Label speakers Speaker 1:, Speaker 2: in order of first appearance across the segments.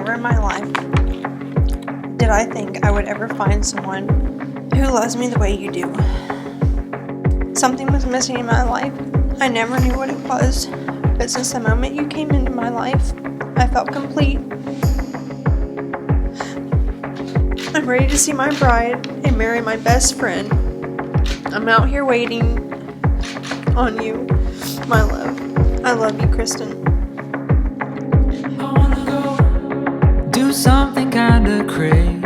Speaker 1: Never in my life did I think I would ever find someone who loves me the way you do. Something was missing in my life. I never knew what it was, but since the moment you came into my life, I felt complete. I'm ready to see my bride and marry my best friend. I'm out here waiting on you, my love. I love you, Christen.
Speaker 2: I wanna go do something kinda crazy.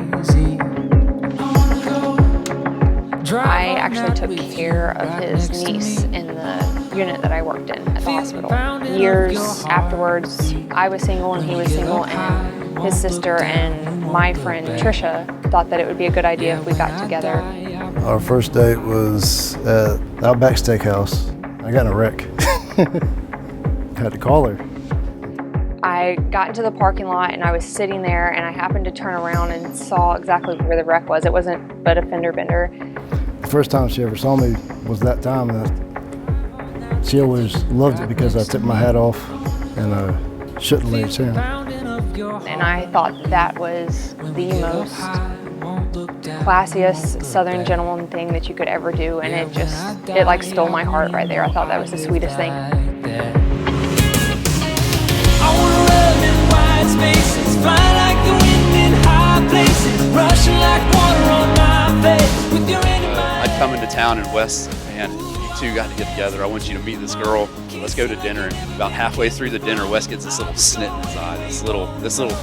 Speaker 3: I actually took care of his niece in the unit that I worked in at the hospital. Years afterwards, I was single and he was single, and his sister and my friend Trisha thought that it would be a good idea if we got together.
Speaker 4: Our first date was at Outback Steakhouse. I got in a wreck. Had to call her.
Speaker 3: I got into the parking lot and I was sitting there, and I happened to turn around and saw exactly where the wreck was. It wasn't but a fender bender.
Speaker 4: The first time she ever saw me was that time, and she always loved it because I took my hat off and shouldn't lay his hand.
Speaker 3: And I thought that was the most classiest Southern gentleman thing that you could ever do, and it like stole my heart right there. I thought that was the sweetest thing.
Speaker 2: I wanna run in wide spaces, fly like the wind in high places, rushing like water on my face with your hand in my
Speaker 5: I'd come into town and Wes, man, you two got to get together. I want you to meet this girl. Let's go to dinner. And about halfway through the dinner, Wes gets this little snit in his eye, this little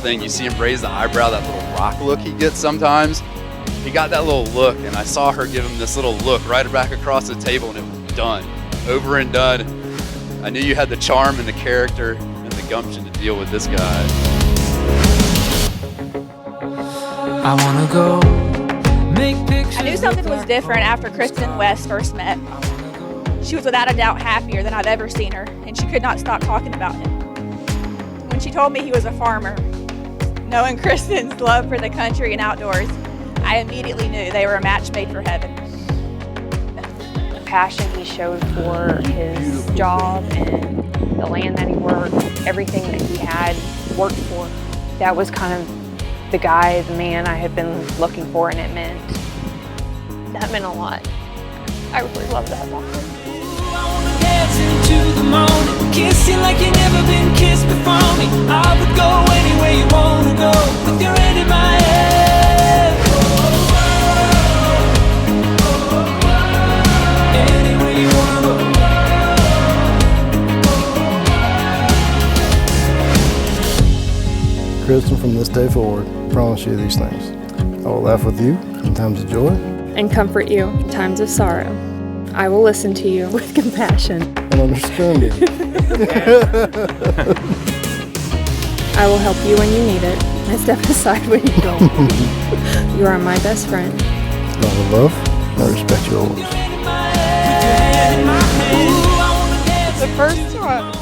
Speaker 5: thing. You see him raise the eyebrow, that little rock look he gets sometimes. He got that little look, and I saw her give him this little look right back across the table, and it was done, over and done. I knew you had the charm and the character and the gumption to deal with this guy.
Speaker 2: I wanna go make pictures.
Speaker 6: I knew something was different after Christen and Wes first met. She was without a doubt happier than I've ever seen her, and she could not stop talking about him. When she told me he was a farmer, knowing Christen's love for the country and outdoors, I immediately knew they were a match made for heaven.
Speaker 3: The passion he showed for his job and the land that he worked, everything that he had worked for, that was kind of the guy, the man I had been looking for, and that meant a lot. I really love that about him.
Speaker 2: I wanna dance into the morning, kiss you like you never been kissed before me. I would go anywhere you wanna go, with your hand in my hand. Anywhere you wanna go.
Speaker 4: Christen, from this day forward, I promise you these things. I will laugh with you in times of joy
Speaker 7: and comfort you in times of sorrow. I will listen to you with compassion
Speaker 4: and understanding.
Speaker 7: I will help you when you need it and step aside when you don't. You are my best friend.
Speaker 4: I will love and respect you always.
Speaker 1: The first time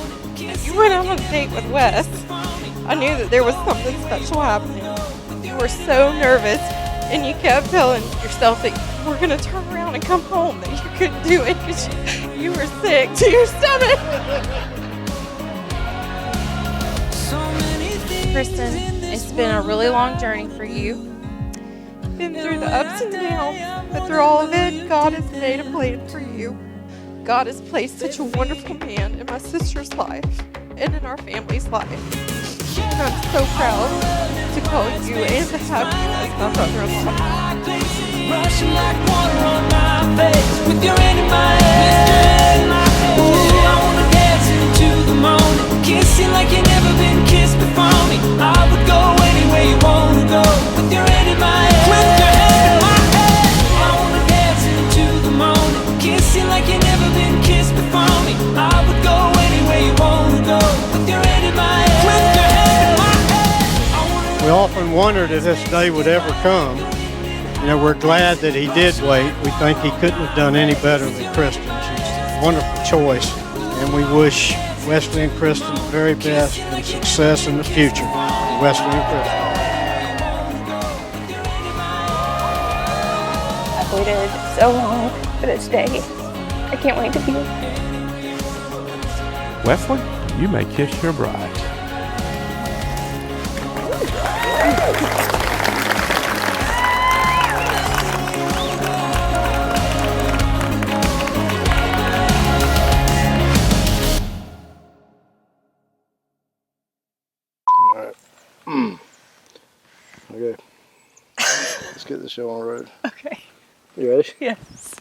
Speaker 1: you went out on a date with Wes, I knew that there was something special happening. You were so nervous, and you kept telling yourself that you were going to turn around and come home, that you couldn't do it because you were sick to your stomach.
Speaker 6: Christen, it's been a really long journey for you.
Speaker 1: Been through the ups and downs, but through all of it, God has made a plan for you. God has placed such a wonderful man in my sister's life and in our family's life. And I'm so proud to call you and to have you as my brother-in-law.
Speaker 2: Rushing like water on my face, with your hand in my hand. Ooh, I wanna dance into the morning, kiss you like you never been kissed before me. I would go anywhere you wanna go, with your hand in my hand. With your hand in my hand. I wanna dance into the morning, kiss you like you never been kissed before me. I would go anywhere you wanna go, with your hand in my hand. With your hand in my hand.
Speaker 8: We often wondered if this day would ever come. You know, we're glad that he did wait. We think he couldn't have done any better than Christen. She's a wonderful choice, and we wish Wesley and Christen the very best and success in the future. Wesley and Christen.
Speaker 3: I've waited so long for this day. I can't wait to be with you.
Speaker 9: Wesley, you may kiss your bride.
Speaker 4: Okay. Let's get this show on the road.
Speaker 9: Okay.
Speaker 4: You ready?
Speaker 9: Yes.